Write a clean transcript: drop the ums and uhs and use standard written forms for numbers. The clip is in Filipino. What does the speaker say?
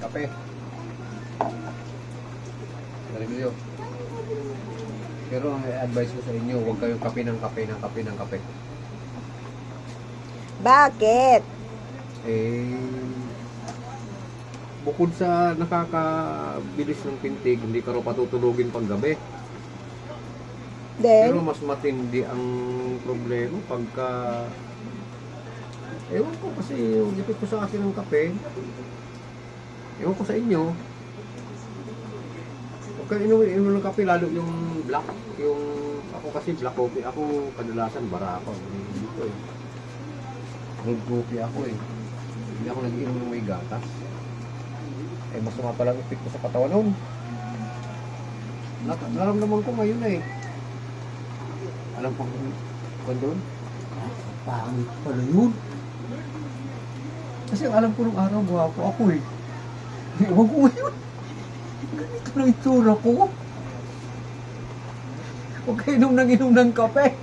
Kape. Narinig. Pero ang advice ko sa inyo, huwag kayong kape ng kape ng kape ng kape. Bakit? Bukod sa nakakabilis ng pintig, hindi ka raw patutulugin pag gabi. Pero Then, mas matindi ang problema pagka... Ewan ko kasi yung ipit ko sa akin ng kape. Ewan ko sa inyo. Huwag kayo inumin ng kape, lalo yung black. Yung, ako kasi black coffee. Ako kadalasan barako. Dito eh. Gold coffee ako eh. Hindi ako nag-inom ng may gatas. Masama pala ang ipit ko sa katawan noon. Naramdaman ko ngayon eh. Alam ko kung doon? Pangit pala yun. Kasi alam ko nung araw, gwapo ako eh. Ewan ko ngayon. Ganito lang itsura ko. Huwag kayo inom ng kape.